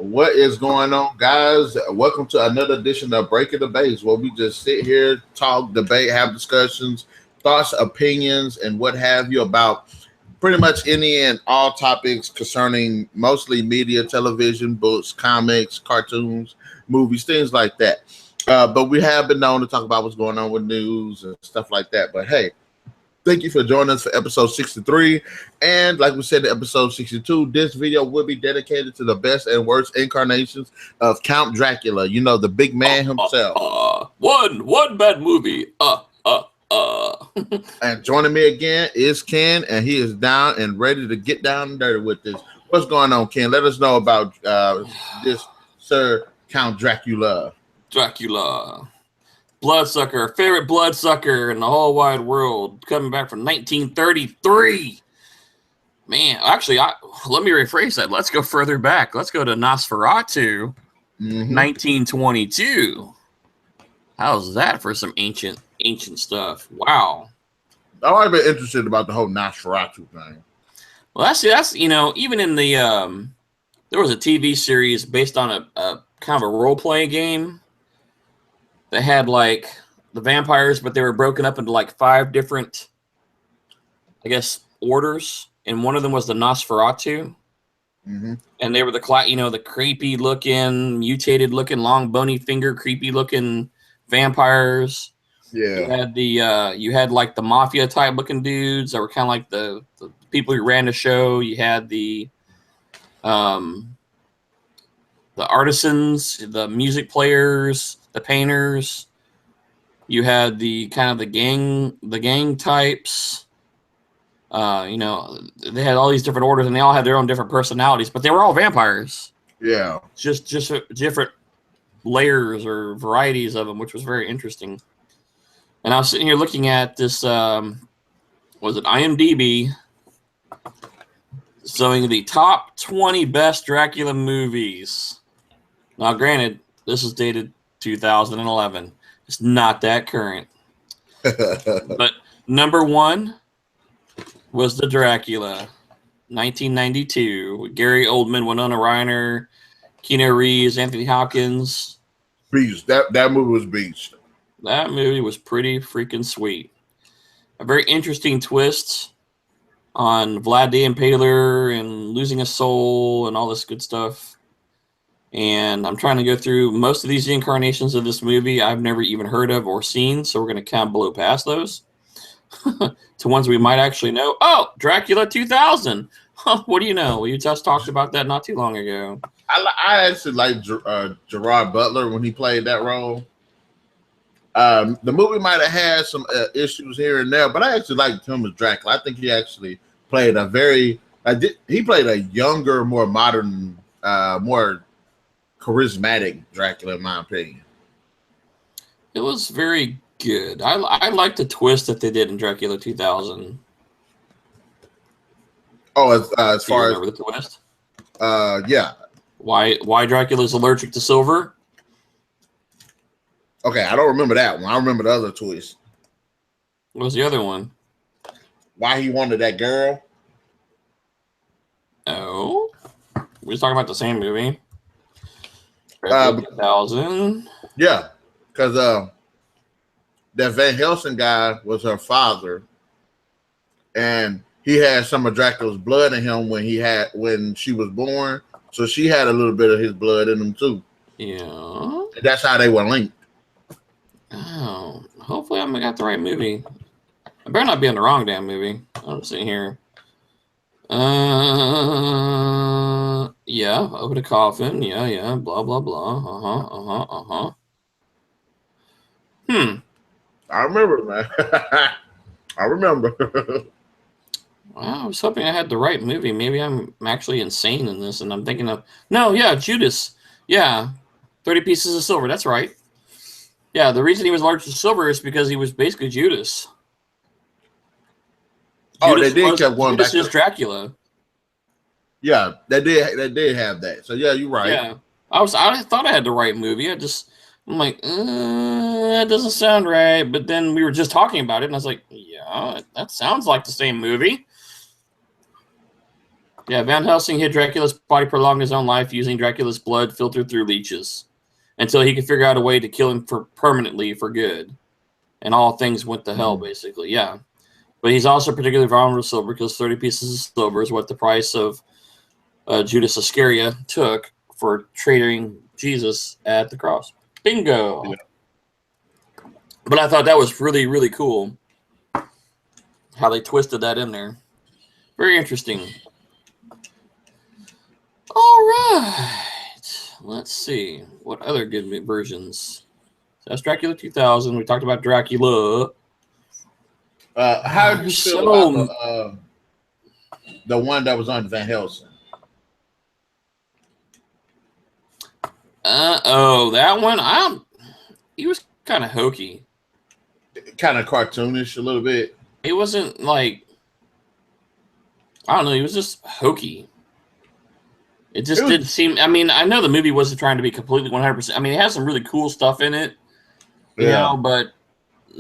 What is going on, guys? Welcome to another edition of Breaking the Base, where we just sit here, talk, debate, have discussions, thoughts, opinions, and what have you about pretty much any and all topics concerning mostly media, television, books, comics, cartoons, movies, things like that. But we have been known to talk about what's going on with news and stuff like that. But hey, thank you for joining us for episode 63. And like we said in episode 62, this video will be dedicated to the best and worst incarnations of Count Dracula. You know, the big man himself. One bad movie. And joining me again is Ken, and he is down and ready to get down and dirty with this. What's going on, Ken? Let us know about this Sir Count Dracula. Dracula. Bloodsucker, favorite bloodsucker in the whole wide world, coming back from 1933. Man, actually, let me rephrase that. Let's go further back. Let's go to Nosferatu, 1922. How's that for some ancient stuff? Wow. I've always been interested about the whole Nosferatu thing. Well, that's even in the there was a TV series based on a kind of a role playing game. They had like the vampires, but they were broken up into like 5 different, I guess, orders. And one of them was the Nosferatu. And they were the creepy looking, mutated looking, long bony finger, creepy looking vampires. Yeah. You had like the mafia type looking dudes that were kind of like the people who ran the show. You had the artisans, the music players, the painters. You had the kind of the gang types. They had all these different orders, and they all had their own different personalities, but they were all vampires. Yeah, just different layers or varieties of them, which was very interesting. And I was sitting here looking at this. Was it IMDb? Showing the top 20 best Dracula movies. Now, granted, this is dated 2011. It's not that current. But number 1 was the Dracula, 1992, with Gary Oldman, Winona Ryder, Keanu Reeves, Anthony Hopkins. Beast. That movie was beast. That movie was pretty freaking sweet. A very interesting twist on Vlad the Impaler and losing a soul and all this good stuff. And I'm trying to go through most of these incarnations of this movie I've never even heard of or seen, so we're going to kind of blow past those to ones we might actually know. Oh, Dracula 2000. What do you know? We just talked about that not too long ago. I actually like Gerard Butler when he played that role. The movie might have had some issues here and there, but I actually liked him as Dracula. I think he actually played he played a younger, more modern, more charismatic Dracula, in my opinion. It was very good. I like the twist that they did in Dracula 2000. Oh, as far as remember the twist? Yeah. Why Dracula's allergic to silver? Okay, I don't remember that one. I remember the other twist. What was the other one? Why he wanted that girl? Oh, we was talking about the same movie. 2000. Yeah, because that Van Helsing guy was her father, and he had some of Dracula's blood in him when she was born. So she had a little bit of his blood in him too. Yeah, and that's how they were linked. Oh, hopefully I got the right movie. I better not be in the wrong damn movie. I'm sitting here. Yeah, over the coffin. Yeah, blah, blah, blah. I remember, man. I remember. Wow, I was hoping I had the right movie. Maybe I'm actually insane in this, and I'm thinking of... No, yeah, Judas. Yeah, 30 pieces of silver. That's right. Yeah, the reason he was allergic to silver is because he was basically Judas. They did kept one back. Judas is Dracula. Yeah, they did have that. So yeah, you're right. Yeah, I thought I had the right movie. I'm like, that doesn't sound right. But then we were just talking about it, and I was like, yeah, that sounds like the same movie. Yeah, Van Helsing hid Dracula's body, prolonged his own life using Dracula's blood filtered through leeches until he could figure out a way to kill him permanently for good. And all things went to hell, basically. Yeah. But he's also particularly vulnerable to silver because 30 pieces of silver is what the price of Judas Iscariot took for trading Jesus at the cross. Bingo. Yeah. But I thought that was really, really cool how they twisted that in there. Very interesting. All right. Let's see. What other good versions? That's Dracula 2000. We talked about Dracula. How did you feel about the one that was on Van Helsing? That one. He was kind of hokey, kind of cartoonish a little bit. It wasn't like, I don't know. He was just hokey. It just didn't seem. I mean, I know the movie wasn't trying to be completely 100%. I mean, it has some really cool stuff in it, you know. But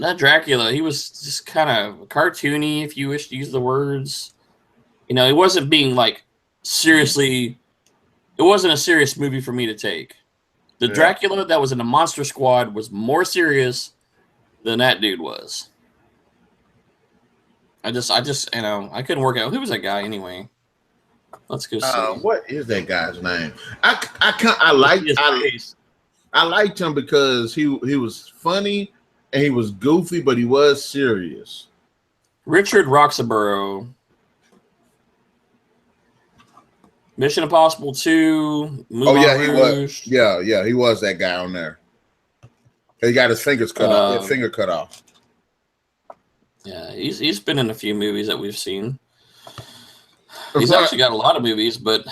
that Dracula, he was just kind of cartoony, if you wish to use the words. You know, it wasn't being like seriously. It wasn't a serious movie for me to take. The Dracula that was in the Monster Squad was more serious than that dude was. I just, you know, I couldn't work out who was that guy anyway. Let's go see. What is that guy's name? I liked him because he was funny and he was goofy, but he was serious. Richard Roxburgh. Mission Impossible 2. He was. Yeah, he was that guy on there. He got his fingers cut off. His finger cut off. Yeah, he's been in a few movies that we've seen. He's actually got a lot of movies, but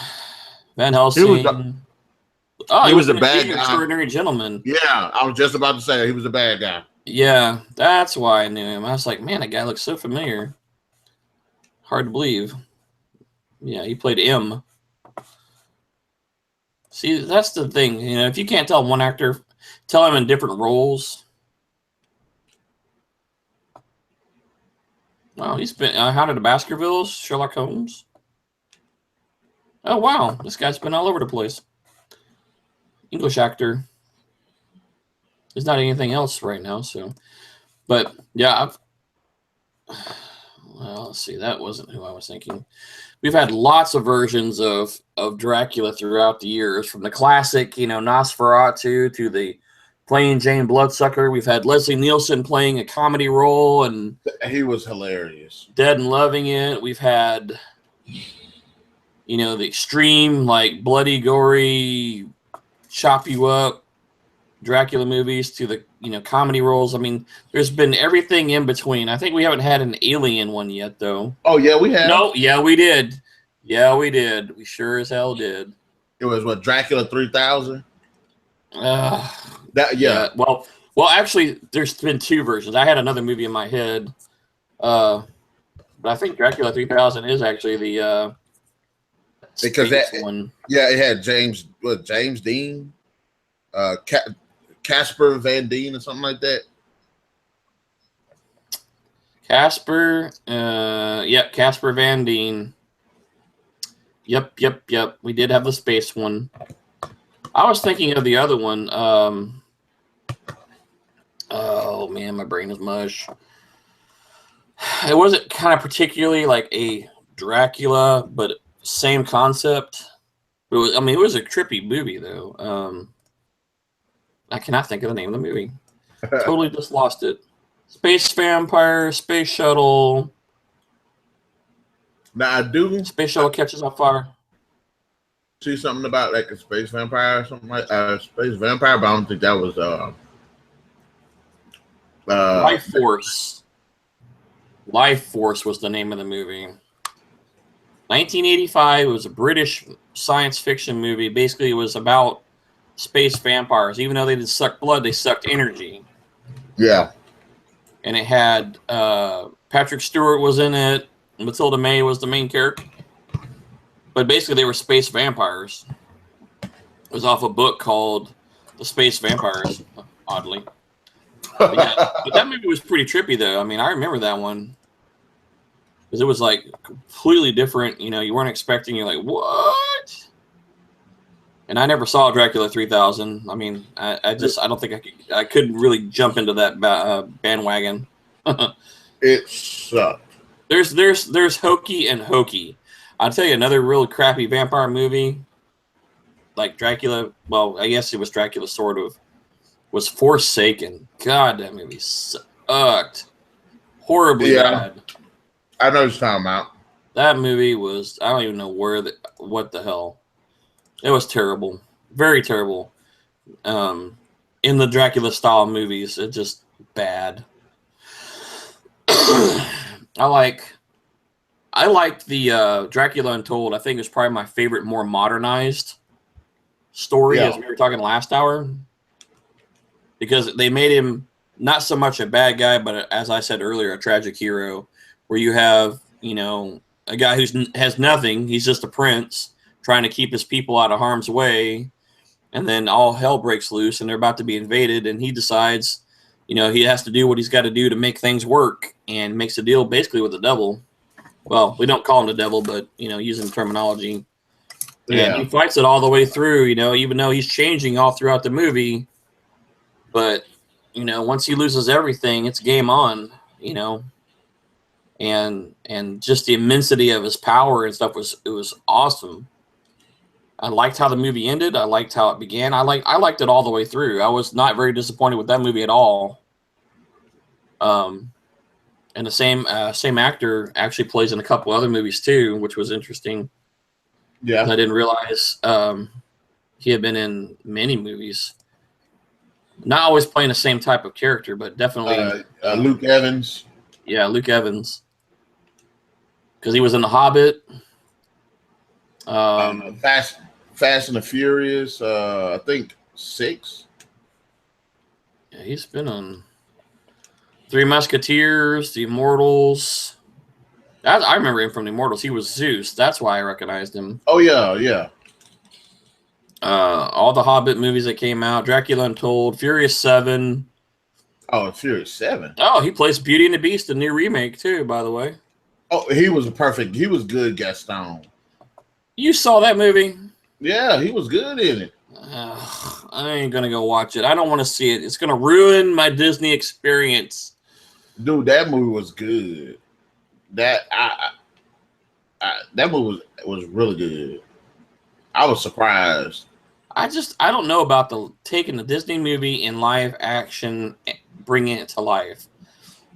Van Helsing. He was a bad guy. Extraordinary Gentleman. Yeah, I was just about to say he was a bad guy. Yeah, that's why I knew him. I was like, man, that guy looks so familiar. Hard to believe. Yeah, he played M. See, that's the thing. You know, if you can't tell one actor, tell him in different roles. Wow, he's been Hound of the Baskervilles, Sherlock Holmes. Oh, wow. This guy's been all over the place. English actor. There's not anything else right now, so. But, yeah. Well, let's see. That wasn't who I was thinking. We've had lots of versions of Dracula throughout the years, from the classic, you know, Nosferatu to the Plain Jane Bloodsucker. We've had Leslie Nielsen playing a comedy role, and he was hilarious. Dead and Loving It. We've had, you know, the extreme, like bloody, gory, chop you up Dracula movies to the, you know, comedy roles. I mean, there's been everything in between. I think we haven't had an alien one yet, though. Oh, yeah, we have. No, yeah, we did. Yeah, we did. We sure as hell did. It was what, Dracula 3000? Yeah. Well, actually, there's been two versions. I had another movie in my head, but I think Dracula 3000 is actually the because that one. Yeah, it had James Dean, Casper Van Dien or something like that. Casper Van Dien. Yep. We did have the space one. I was thinking of the other one. Oh man, my brain is mush. It wasn't kind of particularly like a Dracula, but same concept. It was a trippy movie though. I cannot think of the name of the movie. Totally just lost it. Space vampire, space shuttle. Now I do. Space shuttle catches on fire. See something about like a space vampire or something like space vampire, but I don't think that was Life Force. Life Force was the name of the movie. 1985. It was a British science fiction movie. Basically, it was about space vampires. Even though they didn't suck blood, they sucked energy. Yeah. And it had Patrick Stewart was in it. Matilda May was the main character. But basically, they were space vampires. It was off a book called The Space Vampires, oddly. But that movie was pretty trippy, though. I mean, I remember that one. because it was like completely different. You know, you weren't expecting. You're like, what? And I never saw Dracula 3000. I mean, I don't think I couldn't really jump into that bandwagon. It sucked. There's hokey and hokey. I'll tell you another really crappy vampire movie, like Dracula. Well, I guess it was Dracula, sort of. Was Forsaken. God, that movie sucked. Horribly bad. I know what you're talking about. That movie was, I don't even know what the hell. It was terrible. Very terrible. In the Dracula style movies, it's just bad. I liked the Dracula Untold. I think it was probably my favorite, more modernized story, as we were talking last hour. Because they made him not so much a bad guy, but as I said earlier, a tragic hero, where you have, you know, a guy who has nothing. He's just a prince trying to keep his people out of harm's way. And then all hell breaks loose and they're about to be invaded. And he decides, you know, he has to do what he's got to do to make things work, and makes a deal basically with the devil. Well, we don't call him the devil, but, you know, using terminology. And he fights it all the way through, you know, even though he's changing all throughout the movie. But, you know, once he loses everything, it's game on, you know. And just the immensity of his power and stuff was awesome. I liked how the movie ended. I liked how it began. I liked it all the way through. I was not very disappointed with that movie at all. And the same actor actually plays in a couple other movies too, which was interesting. Yeah, I didn't realize he had been in many movies. Not always playing the same type of character, but definitely Luke Evans. Yeah, Luke Evans, because he was in The Hobbit. Fast and the Furious. I think 6. Yeah, he's been on Three Musketeers, The Immortals. I remember him from The Immortals. He was Zeus. That's why I recognized him. Oh yeah. All the Hobbit movies that came out, Dracula Untold, Furious 7. Oh, Furious 7. Oh, he plays Beauty and the Beast, the new remake too, by the way. Oh, he was good Gaston. You saw that movie? Yeah, he was good in it. I ain't gonna go watch it. I don't want to see it. It's gonna ruin my Disney experience. Dude, that movie was good. That movie was really good. I was surprised. I don't know about taking the Disney movie in live action, bringing it to life.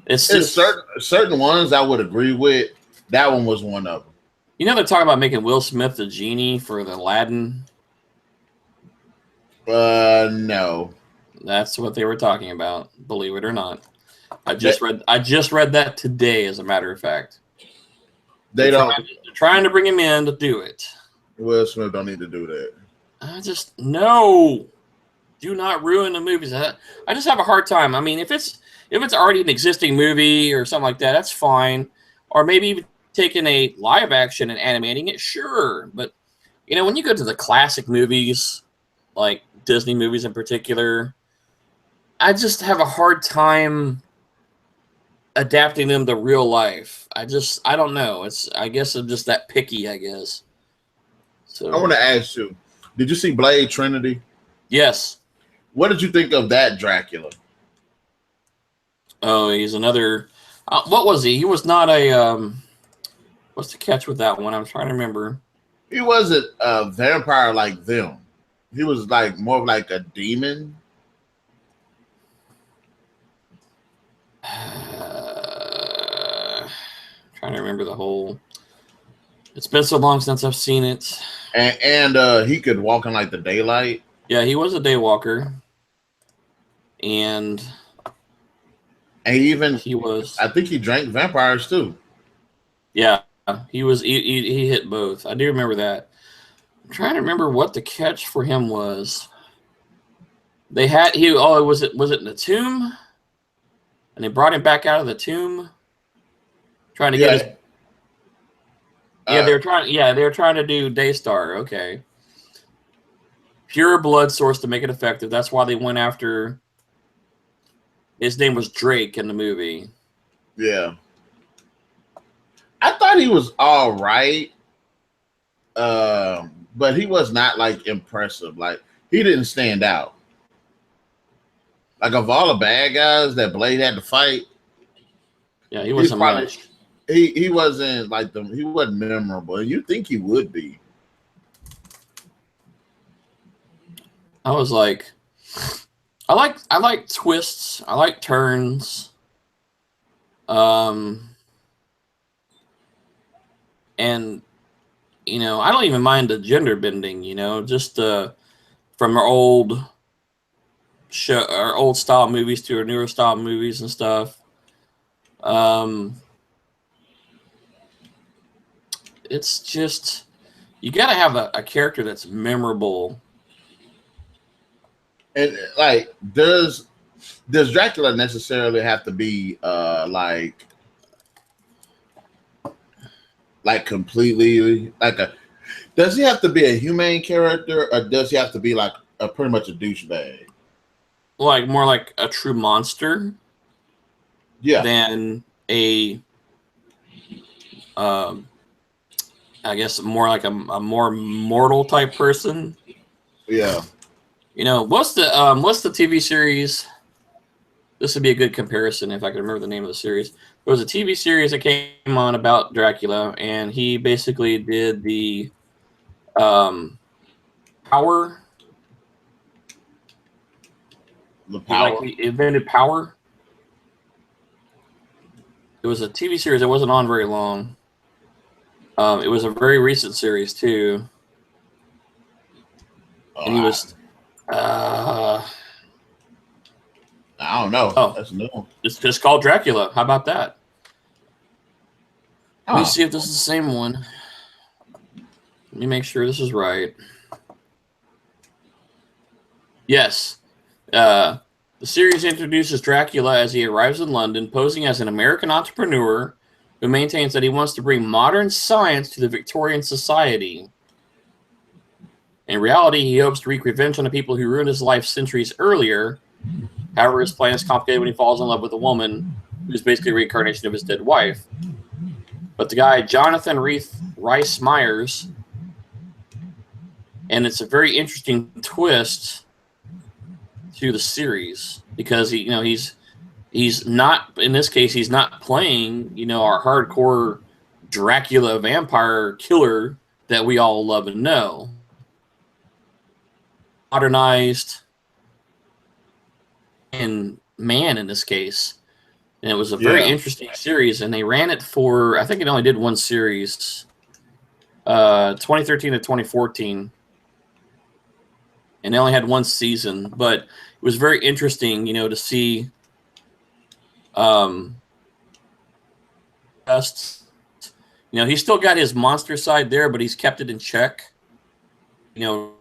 It's just certain ones I would agree with. That one was one of them. You know they're talking about making Will Smith the genie for the Aladdin. No. That's what they were talking about. Believe it or not, I just read that today. As a matter of fact, they're trying to bring him in to do it. Will Smith don't need to do that. No. Do not ruin the movies. I just have a hard time. I mean, if it's already an existing movie or something like that, that's fine. Or maybe even taking a live action and animating it, sure. But you know, when you go to the classic movies, like Disney movies in particular, I just have a hard time adapting them to real life. I don't know. I guess I'm just that picky, I guess. So I want to ask you, did you see Blade Trinity? Yes. What did you think of that Dracula? Oh, he's another. What was he? He was not a. What's the catch with that one? I'm trying to remember. He wasn't a vampire like them. He was like more of like a demon. Trying to remember the whole. It's been so long since I've seen it. And he could walk in like the daylight. Yeah, he was a daywalker. And he was. I think he drank vampires too. Yeah, he was. He hit both. I do remember that. I'm trying to remember what the catch for him was. They had was it in the tomb? And they brought him back out of the tomb, trying to get his. Yeah, they were trying to do Daystar. Okay. Pure blood source to make it effective. That's why they went after. His name was Drake in the movie. Yeah. I thought he was all right, but he was not like impressive. Like he didn't stand out. Like of all the bad guys that Blade had to fight, Yeah, he he's wasn't probably much. he wasn't like he wasn't memorable, and you think he would be. I was like, I like twists. I like turns. And I don't even mind the gender bending. Just from our old show, our old style movies to our newer style movies and stuff. It's just you got to have a character that's memorable. And like, does Dracula necessarily have to be like completely like a? Does he have to be a humane character, or does he have to be like a pretty much a douchebag? Like more like a true monster Yeah, than a I guess more like a more mortal type person. yeah. What's the TV series? This would be a good comparison if I could remember the name of the series. There was a TV series that came on about Dracula, and he basically did the power. The power. He invented power. It was a TV series that wasn't on very long. It was a very recent series too, and he was. I don't know. Oh, That's new. it's just called Dracula. How about that? Let me Huh. see if this is the same one. Let me make sure this is right. Yes. The series introduces Dracula as he arrives in London, posing as an American entrepreneur who maintains that he wants to bring modern science to the Victorian society. In reality, he hopes to wreak revenge on the people who ruined his life centuries earlier. However, his plan is complicated when he falls in love with a woman who's basically a reincarnation of his dead wife. But the guy, Jonathan Rhys Meyers, and it's a very interesting twist to the series because he's not, in this case, he's not playing, our hardcore Dracula vampire killer that we all love and know. Modernized and man in this case. And it was a very interesting series, and they ran it for, I think it only did one series, 2013 to 2014. And they only had one season, but it was very interesting, to see he's still got his monster side there, but he's kept it in check.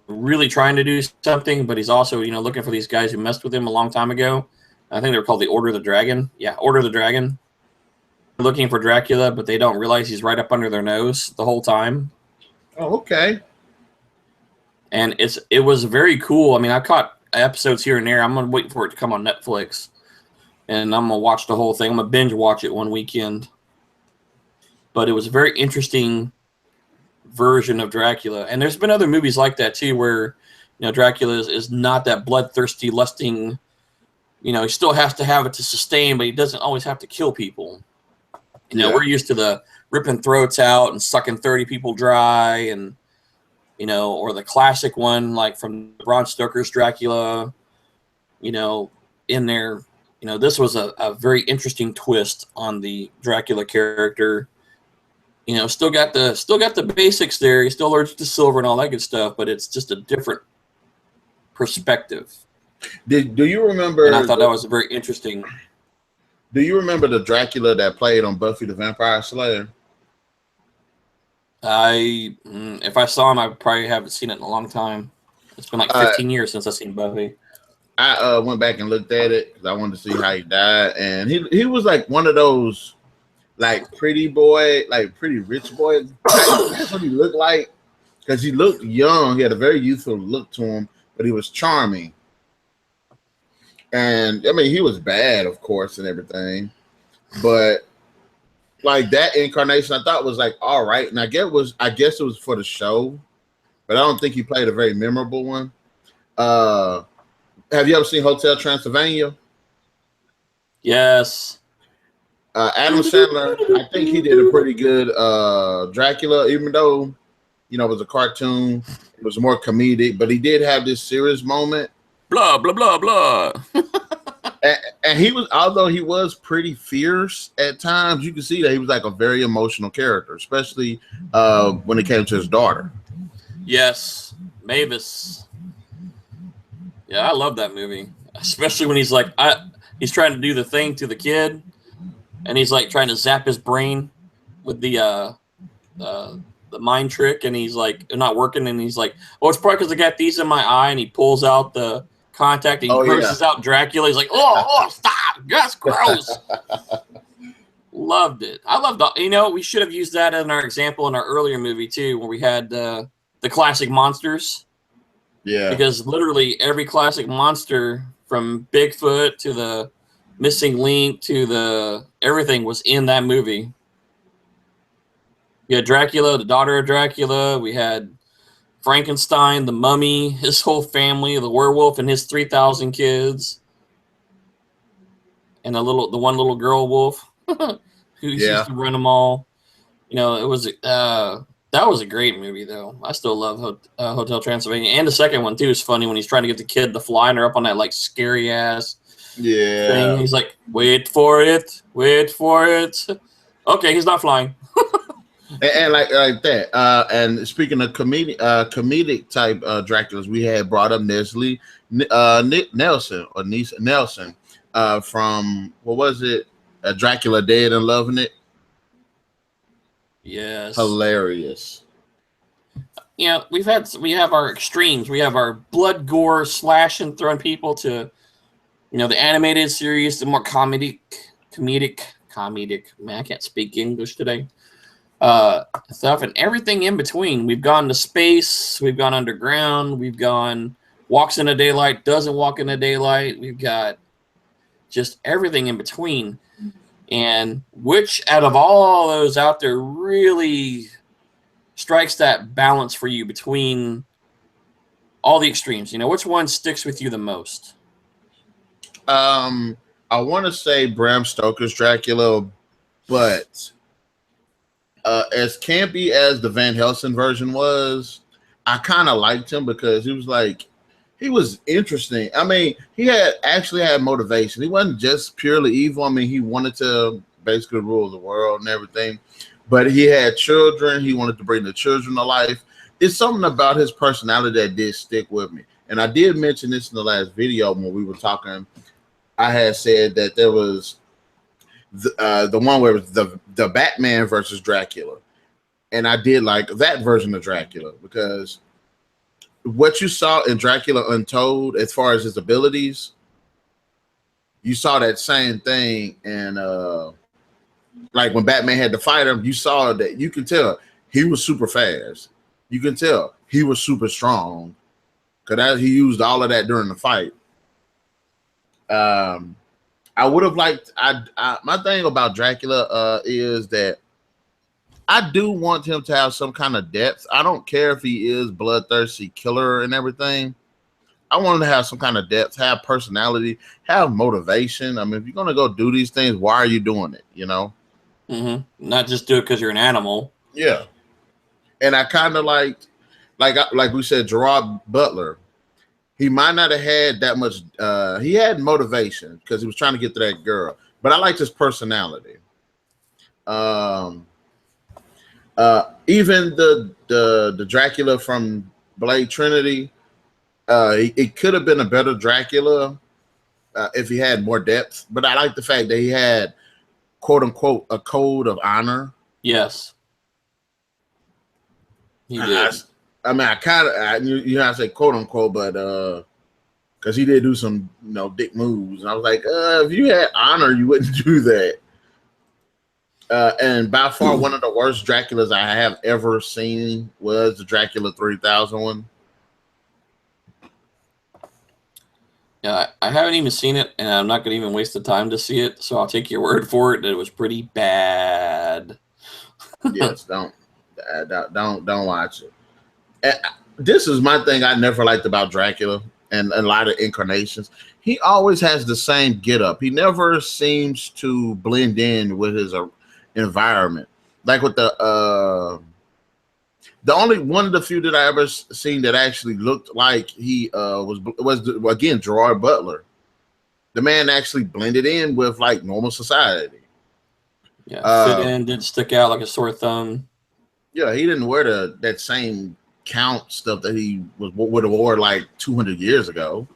Really trying to do something, but he's also, looking for these guys who messed with him a long time ago. I think they were called the Order of the Dragon. Yeah, Order of the Dragon. They're looking for Dracula, but they don't realize he's right up under their nose the whole time. Oh, okay. And it was very cool. I mean, I caught episodes here and there. I'm gonna wait for it to come on Netflix, and I'm gonna watch the whole thing. I'm gonna binge watch it one weekend. But it was a very interesting version of Dracula, and there's been other movies like that too, where Dracula is not that bloodthirsty, lusting. He still has to have it to sustain, but he doesn't always have to kill people. We're used to the ripping throats out and sucking 30 people dry, and or the classic one like from Bram Stoker's Dracula. In there, this was a very interesting twist on the Dracula character. Still got the basics there. He's still allergic to silver and all that good stuff, but it's just a different perspective. Do you remember? And I thought that was very interesting. Do you remember the Dracula that played on Buffy the Vampire Slayer? If I saw him, I probably haven't seen it in a long time. It's been like 15 years since I've seen Buffy. I went back and looked at it because I wanted to see how he died, and he was like one of those like pretty rich boy. That's what he looked like, because he looked young. He had a very youthful look to him, but he was charming. And I mean, he was bad, of course, and everything, but like that incarnation, I thought was like all right, and I guess it was for the show, but I don't think he played a very memorable one. Uh, have you ever seen Hotel Transylvania? Yes. Adam Sandler, I think he did a pretty good Dracula, even though it was a cartoon. It was more comedic, but he did have this serious moment. Blah blah blah blah. And he was, although he was pretty fierce at times, you can see that he was like a very emotional character, especially when it came to his daughter. Yes, Mavis. Yeah, I love that movie, especially when he's like, he's trying to do the thing to the kid, and he's like trying to zap his brain with the mind trick, and he's like not working, and he's like, oh, it's probably because I got these in my eye, and he pulls out the contact, and he curses out Dracula. He's like, oh, stop, that's gross. Loved it. I loved it. We should have used that in our example in our earlier movie too, where we had the classic monsters. Yeah. Because literally every classic monster, from Bigfoot to the Missing Link to the everything, was in that movie. We had Dracula, the daughter of Dracula. We had Frankenstein, the mummy, his whole family, the werewolf and his 3,000 kids, and the one little girl wolf who used to run them all. It was that was a great movie, though. I still love Hotel Transylvania, and the second one too is funny when he's trying to get the kid to fly, and they're up on that like scary ass thing. He's like, "Wait for it, wait for it." Okay, he's not flying. and like that. And speaking of comedic type Draculas, we had brought up Nestle Nelson from what was it? Dracula Dead and Loving It. Yes. Hilarious. We have our extremes. We have our blood, gore, slashing, throwing people to, the animated series, the more comedic. Man, I can't speak English today. Stuff and everything in between. We've gone to space. We've gone underground. We've gone walks in the daylight, doesn't walk in the daylight. We've got just everything in between. And which out of all those out there really strikes that balance for you between all the extremes? Which one sticks with you the most? I want to say Bram Stoker's Dracula, but as campy as the Van Helsing version was, I kind of liked him because he was interesting. I mean, he actually had motivation. He wasn't just purely evil. I mean, he wanted to basically rule the world and everything, but he had children. He wanted to bring the children to life. It's something about his personality that did stick with me. And I did mention this in the last video when we were talking. I had said that there was the one where it was the Batman versus Dracula. And I did like that version of Dracula because what you saw in Dracula Untold, as far as his abilities, you saw that same thing. And like when Batman had to fight him, you saw that you can tell he was super fast. You can tell he was super strong because he used all of that during the fight. I would have liked. My thing about Dracula is that I do want him to have some kind of depth. I don't care if he is bloodthirsty killer and everything. I want him to have some kind of depth, have personality, have motivation. I mean, if you're gonna go do these things, why are you doing it? Mm-hmm. Not just do it because you're an animal. Yeah. And I kind of like we said, Gerard Butler. He might not have had that much. He had motivation because he was trying to get to that girl. But I liked his personality. Even the Dracula from Blade Trinity, it could have been a better Dracula if he had more depth. But I like the fact that he had, quote unquote, a code of honor. Yes, he did. I mean, I kind of, I say quote unquote, but because he did do some, dick moves, and I was like, if you had honor, you wouldn't do that. And by far, one of the worst Draculas I have ever seen was the Dracula 3000 one. Yeah, I haven't even seen it, and I'm not going to even waste the time to see it. So I'll take your word for it that it was pretty bad. Yes, don't watch it. This is my thing I never liked about Dracula and a lot of incarnations. He always has the same get up. He never seems to blend in with his environment. Like with the only one of the few that I ever seen that actually looked like he was again Gerard Butler. The man actually blended in with like normal society. Yeah, fit Uh, in, didn't stick out like a sore thumb. yeah, he didn't wear that same count stuff that he would have wore like 200 years ago.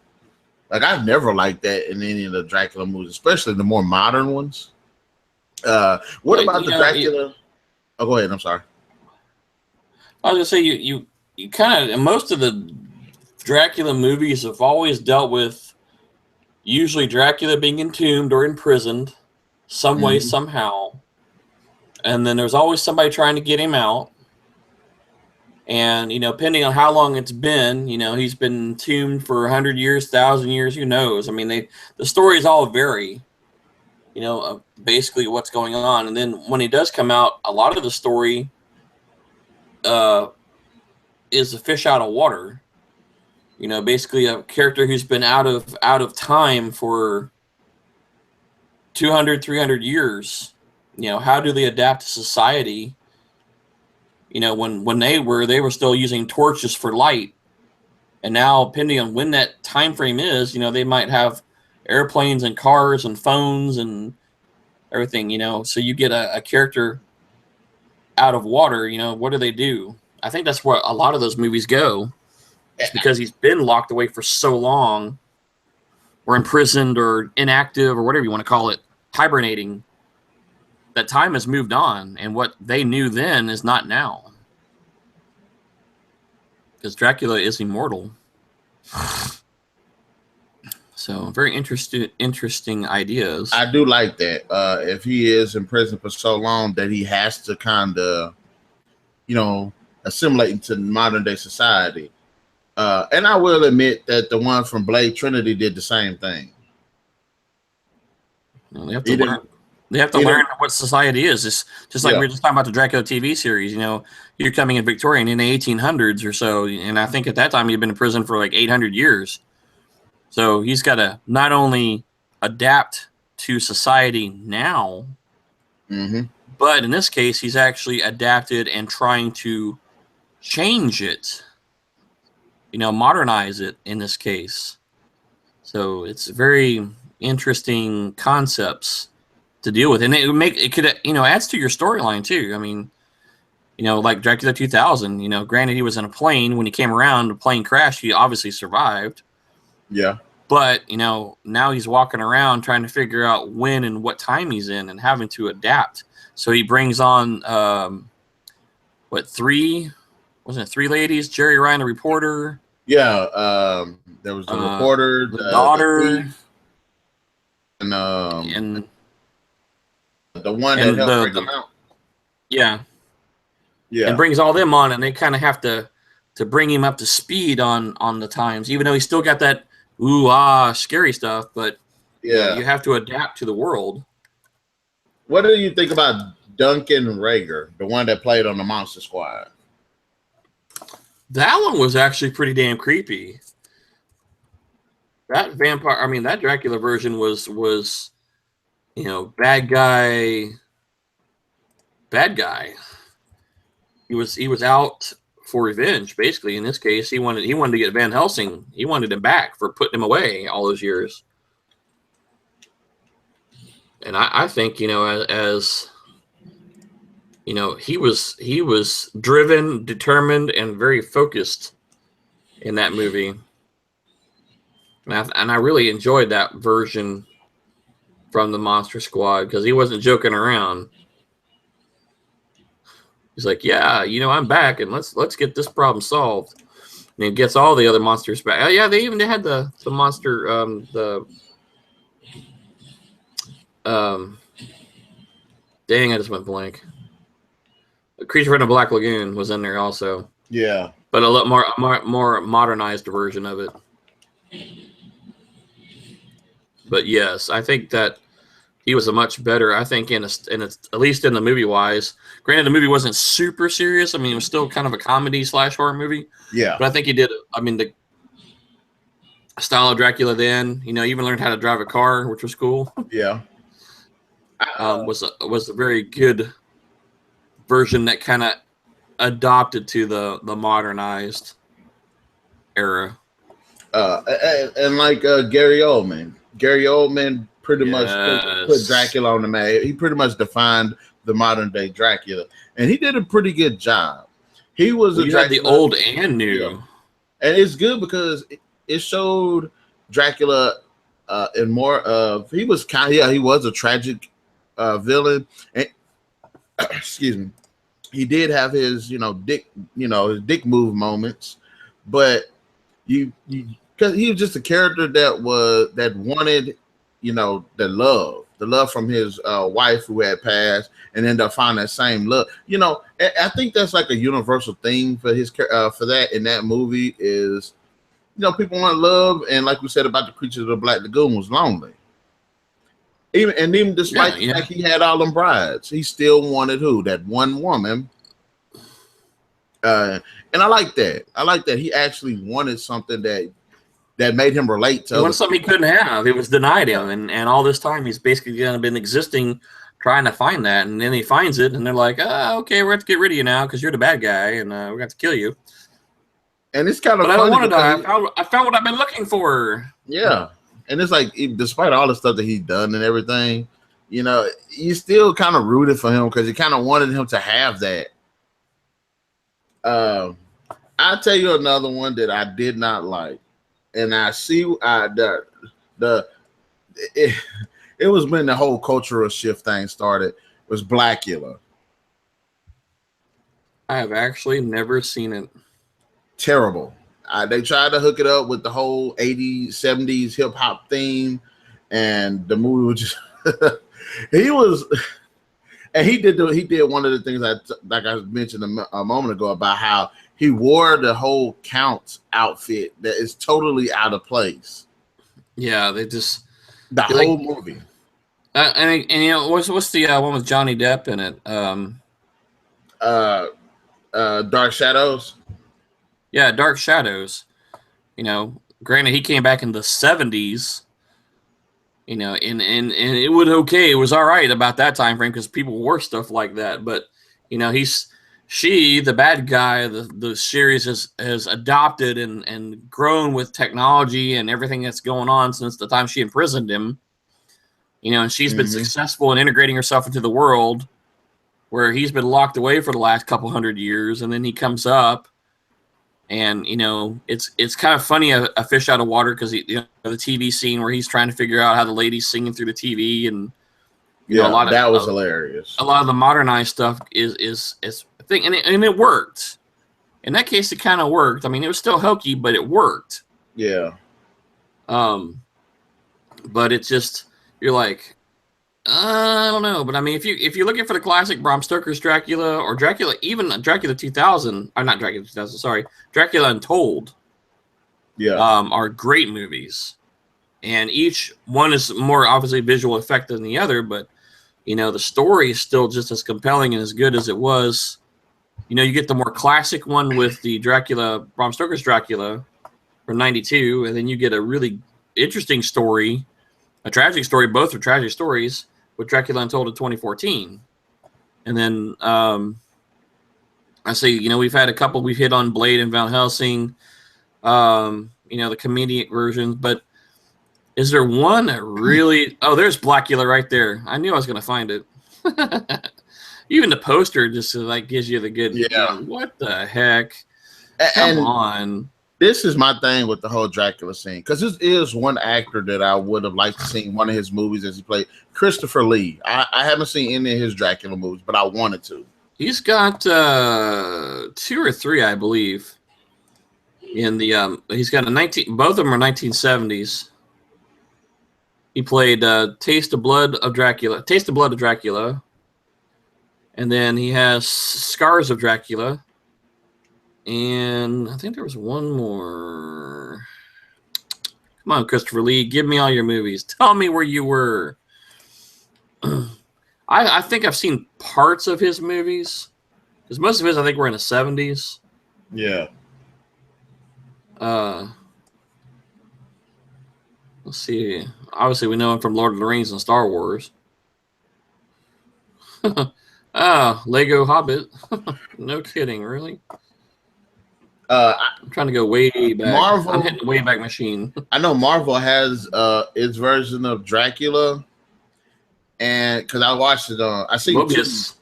Like I've never liked that in any of the Dracula movies, especially the more modern ones. What Yeah, about the Dracula? Oh, go ahead. I'm sorry. I was gonna say you kind of most of the Dracula movies have always dealt with usually Dracula being entombed or imprisoned some way Mm-hmm. somehow, and then there's always somebody trying to get him out. And depending on how long it's been, he's been entombed for 100 years, 1,000 years, who knows? I mean, the stories all vary. Basically what's going on, and then when he does come out, a lot of the story uh, is a fish out of water. Basically a character who's been out of time for 200, 300 years. How do they adapt to society? When they were still using torches for light, and now depending on when that time frame is, they might have airplanes and cars and phones and everything. So you get a character out of water. What do they do? I think that's where a lot of those movies go. It's because he's been locked away for so long, or imprisoned, or inactive, or whatever you want to call it, hibernating, that time has moved on, and what they knew then is not now. Because Dracula is immortal. So very interesting ideas. I do like that. If he is in prison for so long that he has to kind of, assimilate into modern day society. And I will admit that the one from Blade Trinity did the same thing. They have to He learn. didn't. They have to He learn didn't. what society is. It's just like we Yeah. were just talking about the Dracula TV series. You're coming in Victorian in the 1800s or so, and I think at that time he'd been in prison for like 800 years. So he's got to not only adapt to society now, Mm-hmm. but in this case, he's actually adapted and trying to change it. Modernize it in this case. So it's very interesting concepts to deal with, and it could adds to your storyline too. I mean, like Dracula 2000. Granted he was in a plane when he came around. The plane crashed. He obviously survived. Yeah. But now he's walking around trying to figure out when and what time he's in, and having to adapt. So he brings on three ladies? Jerry Ryan, the reporter. Yeah. There was the reporter, The the daughter, thief, and and the one that and helped the break him out. yeah, and Yeah. brings all them on, and they kind of have to bring him up to speed on the times, even though he's still got that scary stuff. But Yeah. you have to adapt to the world. What do you think about Duncan Rager, the one that played on the Monster Squad? That one was actually pretty damn creepy. That that Dracula version was bad guy. He was out for revenge, basically. In this case, he wanted to get Van Helsing. He wanted him back for putting him away all those years. And I think as he was driven, determined, and very focused in that movie. And I really enjoyed that version from the Monster Squad, because he wasn't joking around. He's like, yeah, I'm back, and let's get this problem solved. And he gets all the other monsters back. Oh, yeah, they had the monster, dang, I just went blank. The Creature from the Black Lagoon was in there also. Yeah. But a lot more modernized version of it. But yes, I think that he was a much better. I think at least in the movie wise. Granted, the movie wasn't super serious. I mean, it was still kind of a comedy / horror movie. Yeah. But I think he did. I mean, the style of Dracula then, even learned how to drive a car, which was cool. Yeah. Was a very good version that kind of adopted to the modernized era. And like Gary Oldman pretty much put Dracula on the map. He pretty much defined the modern day Dracula, and he did a pretty good job. He was you had the old and new, and it's good because it showed Dracula in more of he was a tragic villain, and excuse me, he did have his his dick move moments, but because he was just a character that wanted the love from his wife who had passed, and ended up finding that same love. I think that's like a universal thing for his for that in that movie is people want love, and like we said about the Creatures of the Black Lagoon, was lonely. Even despite the fact he had all them brides, he still wanted that one woman. And I like that. I like that he actually wanted something that made him relate to. He wanted something he couldn't have. It was denied him, and all this time he's basically been existing, trying to find that, and then he finds it, and they're like, okay, we're going to get rid of you now because you're the bad guy, and we're going to kill you. And it's kind of. But I don't want to die. I found what I've been looking for. Yeah, and it's like, despite all the stuff that he's done and everything, you still kind of rooted for him because you kind of wanted him to have that. I'll tell you another one that I did not like, and I see it was when the whole cultural shift thing started. Was Blackula. I have actually never seen it. Terrible. They tried to hook it up with the whole 80s, 70s hip hop theme, and the movie was just he did one of the things like I mentioned a moment ago about how he wore the whole Count outfit that is totally out of place. Yeah, the whole movie. And what's the one with Johnny Depp in it? Dark Shadows. Yeah, Dark Shadows. Granted, he came back in the 70s. And it was all right about that time frame because people wore stuff like that. But the bad guy, the series has adopted and grown with technology and everything that's going on since the time she imprisoned him. And she's been successful in integrating herself into the world, where he's been locked away for the last couple hundred years, and then he comes up. And it's kind of funny a fish out of water because the TV scene where he's trying to figure out how the lady's singing through the TV, and that was hilarious. A lot of the modernized stuff is a thing, and it worked. In that case, it kind of worked. I mean, it was still hokey, but it worked. Yeah. But it's just you're like, I don't know, but I mean, if you're looking for the classic Bram Stoker's Dracula or Dracula, even Dracula 2000, or not Dracula 2000, sorry, Dracula Untold, are great movies, and each one is more obviously visual effect than the other, but the story is still just as compelling and as good as it was. You get the more classic one with the Bram Stoker's Dracula from '92, and then you get a really interesting story, a tragic story. Both are tragic stories. With Dracula Untold in 2014. And then I say, we've had a couple, we've hit on Blade and Van Helsing, the comedic versions, but is there one that really, there's Blackula right there. I knew I was going to find it. Even the poster just gives you the good, what the heck? Come on. This is my thing with the whole Dracula scene, because this is one actor that I would have liked to see one of his movies as he played, Christopher Lee. I haven't seen any of his Dracula movies, but I wanted to. He's got 2 or 3, I believe. In the he's got both of them are 1970s. He played Taste of Blood of Dracula, and then he has Scars of Dracula. And I think there was one more. Come on, Christopher Lee, give me all your movies. Tell me where you were. I think I've seen parts of his movies because most of his I think were in the 70s. Yeah. Let's see. Obviously, we know him from Lord of the Rings and Star Wars. Lego Hobbit. No kidding, really. I'm trying to go way back. Marvel. I'm hitting the way back machine. I know Marvel has its version of Dracula, and because I watched it on, I seen Mobius.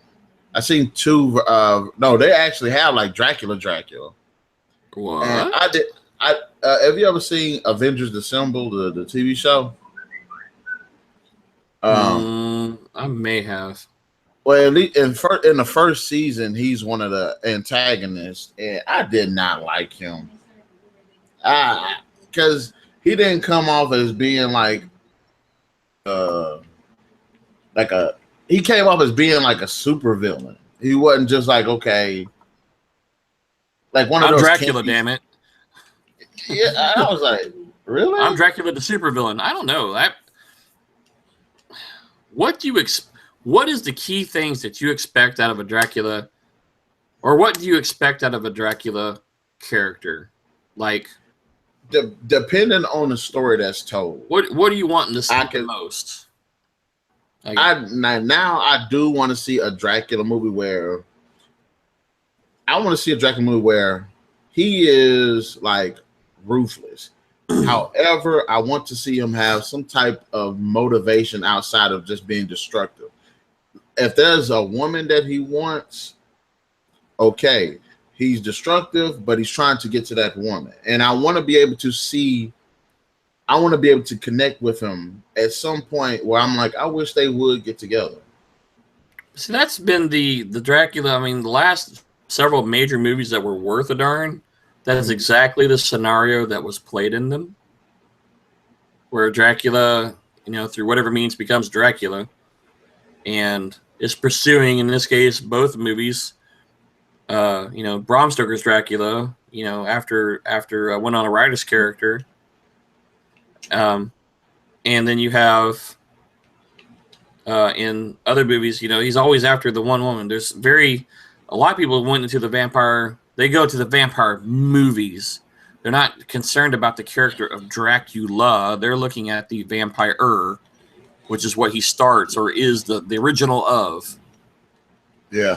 two. No, they actually have like Dracula. What? And I did. Have you ever seen Avengers Assemble, the TV show? I may have. Well, at least in the first season, he's one of the antagonists, and I did not like him. Because he didn't come off as being he came off as being like a super villain. He wasn't just like, okay, like one of those Dracula, damn it. Yeah, I was like, really? I'm Dracula the supervillain. I don't know. What is the key things that you expect out of a Dracula, or what do you expect out of a Dracula character? Like, depending on the story that's told. What do you want to see the most? Now I do want to see a Dracula movie where he is like ruthless. However, I want to see him have some type of motivation outside of just being destructive. If there's a woman that he wants, okay, he's destructive, but he's trying to get to that woman. And I want to be able to connect with him at some point where I'm like, I wish they would get together. See, that's been the Dracula. I mean, the last several major movies that were worth a darn, that is exactly the scenario that was played in them. Where Dracula, through whatever means becomes Dracula and is pursuing, in this case, both movies. Bram Stoker's Dracula, after Winona Ryder's character. And then you have in other movies, he's always after the one woman. There's a lot of people went into the vampire. They go to the vampire movies. They're not concerned about the character of Dracula. They're looking at the vampire, which is what he starts or is the original of. Yeah.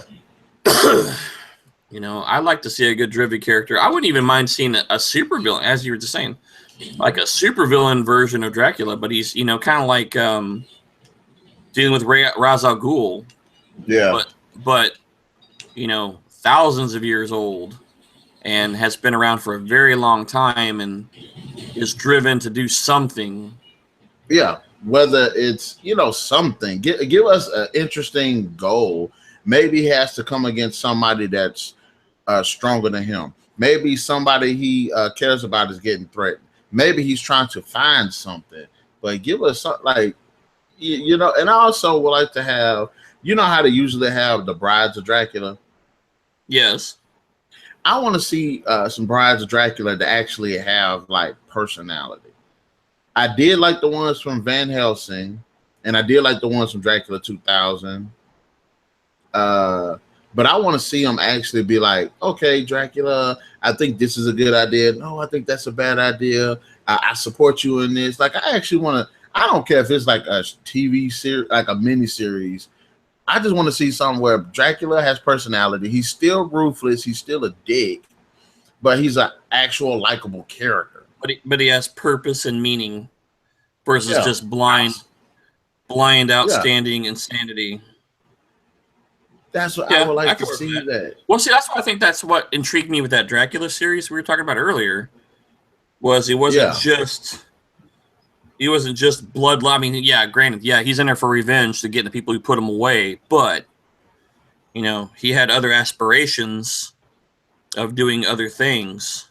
I'd like to see a good driven character. I wouldn't even mind seeing a supervillain, as you were just saying, like a supervillain version of Dracula, but he's, kind of like dealing with Ra's al Ghul. Yeah. But thousands of years old and has been around for a very long time and is driven to do something. Yeah. Whether it's, something. Give us an interesting goal. Maybe he has to come against somebody that's stronger than him. Maybe somebody he cares about is getting threatened. Maybe he's trying to find something. But give us something like, and I also would like to have, how they usually have the Brides of Dracula? Yes. I want to see some Brides of Dracula that actually have like personality. I did like the ones from Van Helsing, and I did like the ones from Dracula 2000. But I want to see them actually be like, okay, Dracula, I think this is a good idea. No, I think that's a bad idea. I support you in this. Like, I actually want to, I don't care if it's like a TV series, like a mini series. I just want to see something where Dracula has personality. He's still ruthless. He's still a dick, but he's an actual likable character. But he has purpose and meaning versus just blind outstanding insanity. That's what I would like to see that. Well, see, that's what I think that's what intrigued me with that Dracula series we were talking about earlier. Was he wasn't just blood. I mean, granted, he's in there for revenge to get the people who put him away, but he had other aspirations of doing other things,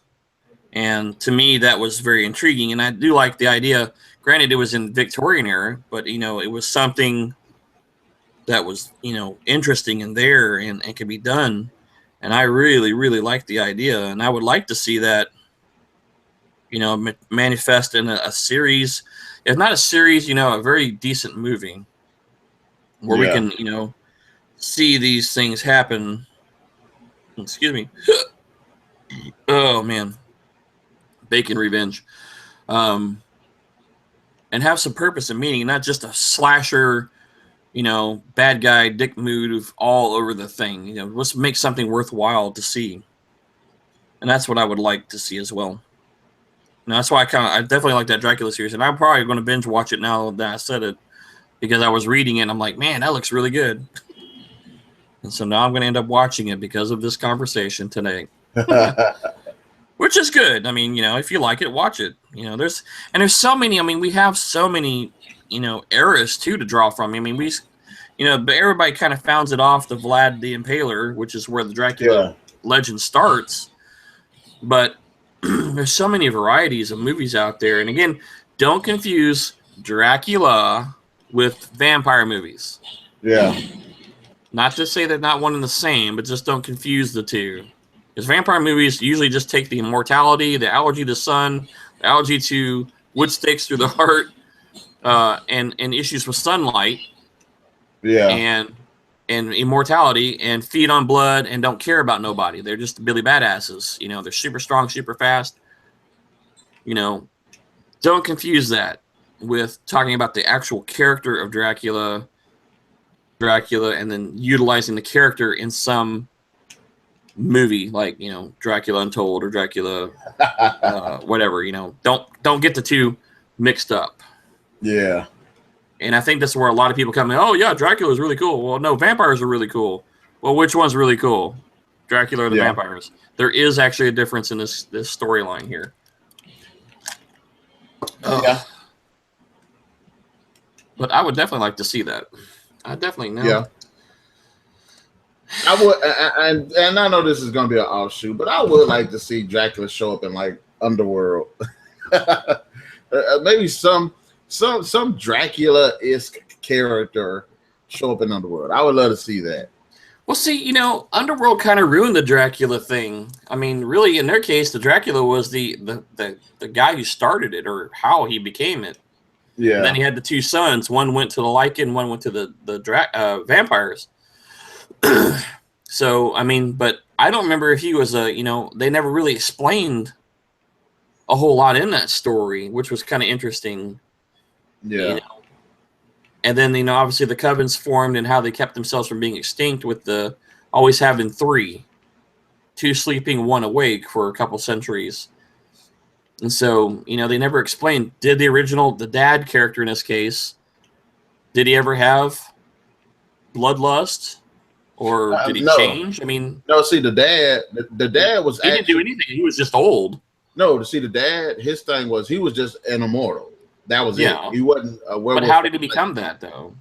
and to me, that was very intriguing. And I do like the idea. Granted, it was in Victorian era, but it was something that was interesting in there and could be done. And I really, really like the idea, and I would like to see that manifest in a series. If not a series, a very decent movie where we can, see these things happen. Excuse me. Oh man, bacon revenge, and have some purpose and meaning, not just a slasher, bad guy dick move all over the thing. Let's make something worthwhile to see, and that's what I would like to see as well. And that's why I definitely like that Dracula series, and I'm probably going to binge watch it now that I said it, because I was reading it and I'm like, man, that looks really good. And so now I'm going to end up watching it because of this conversation today. Which is good. I mean, if you like it, watch it. There's so many. I mean, we have so many, eras too to draw from. I mean, but everybody kind of founds it off the Vlad the Impaler, which is where the Dracula legend starts. But there's so many varieties of movies out there. And again, don't confuse Dracula with vampire movies. Yeah. Not to say they're not one and the same, but just don't confuse the two. Because vampire movies usually just take the immortality, the allergy to the sun, the allergy to wood stakes through the heart, and issues with sunlight, and immortality, and feed on blood and don't care about nobody. They're just Billy Badasses. They're super strong, super fast. Don't confuse that with talking about the actual character of Dracula, and then utilizing the character in some movie like Dracula Untold or Dracula whatever. Don't get the two mixed up. Yeah. And I think that's where a lot of people come in. Oh yeah, Dracula is really cool. Well, no, vampires are really cool. Well, which one's really cool, Dracula or the vampires? There is actually a difference in this storyline here. Yeah. But I would definitely like to see that. I definitely know. Yeah. I would, and I know this is going to be an offshoot, but I would like to see Dracula show up in like Underworld. Maybe some Dracula-esque character show up in Underworld. I would love to see that. Well, see, Underworld kind of ruined the Dracula thing. I mean, really, in their case, the Dracula was the guy who started it, or how he became it. Yeah. And then he had the two sons. One went to the Lycan, one went to the vampires. So, I mean, but I don't remember if he was they never really explained a whole lot in that story, which was kind of interesting. Yeah. And then, obviously the covens formed and how they kept themselves from being extinct with the always having two sleeping, one awake for a couple centuries. And so, they never explained, did the dad character in this case, did he ever have bloodlust? Or did he change? I mean, no. See, the dad was. He didn't do anything. He was just old. No, to see the dad, his thing was he was just an immortal. That was it. He wasn't a werewolf. But how did he become that though?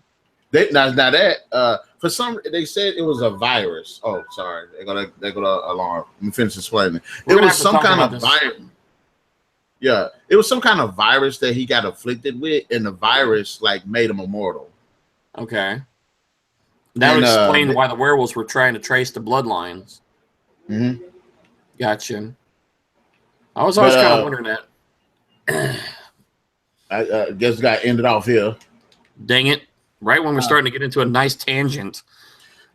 Now that for some they said it was a virus. Oh, sorry, they're gonna alarm. Let me finish explaining. It was some kind of virus. Yeah, it was some kind of virus that he got afflicted with, and the virus made him immortal. Okay. That would explain why the werewolves were trying to trace the bloodlines. Mm-hmm. Gotcha. I was always kind of wondering that. I guess got ended off here. Dang it. Right when we're starting to get into a nice tangent.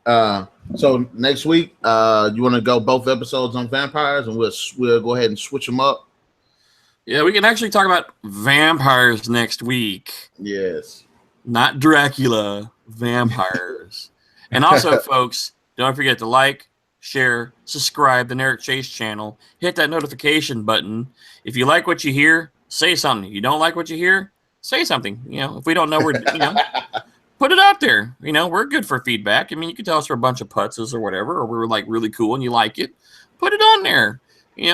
So next week, you want to go both episodes on vampires, and we'll go ahead and switch them up? Yeah, we can actually talk about vampires next week. Yes. Not Dracula. Vampires. And also, folks, don't forget to like, share, subscribe to the Narik Chase channel. Hit that notification button. If you like what you hear, say something. If you don't like what you hear, say something. If we don't know, we're put it out there. We're good for feedback. I mean, you can tell us we're a bunch of putzes or whatever, or we're really cool and you like it. Put it on there.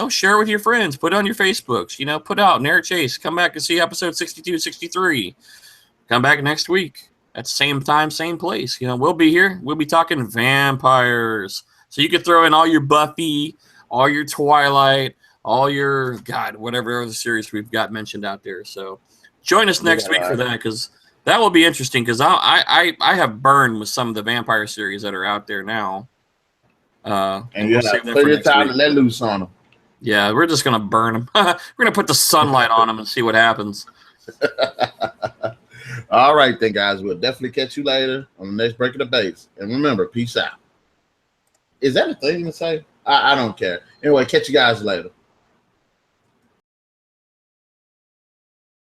Share with your friends. Put it on your Facebooks. Put out Narik Chase. Come back and see episode 62, 63. Come back next week. At the same time, same place. We'll be here. We'll be talking vampires. So you can throw in all your Buffy, all your Twilight, all your, whatever other series we've got mentioned out there. So join us next week for that, because that will be interesting, because I have burned with some of the vampire series that are out there now. And you have plenty of time to let loose on them. Yeah, we're just gonna burn them. We're gonna put the sunlight on them and see what happens. All right, then, guys. We'll definitely catch you later on the next Breaking the Base. And remember, peace out. Is that a thing to say? I don't care. Anyway, catch you guys later.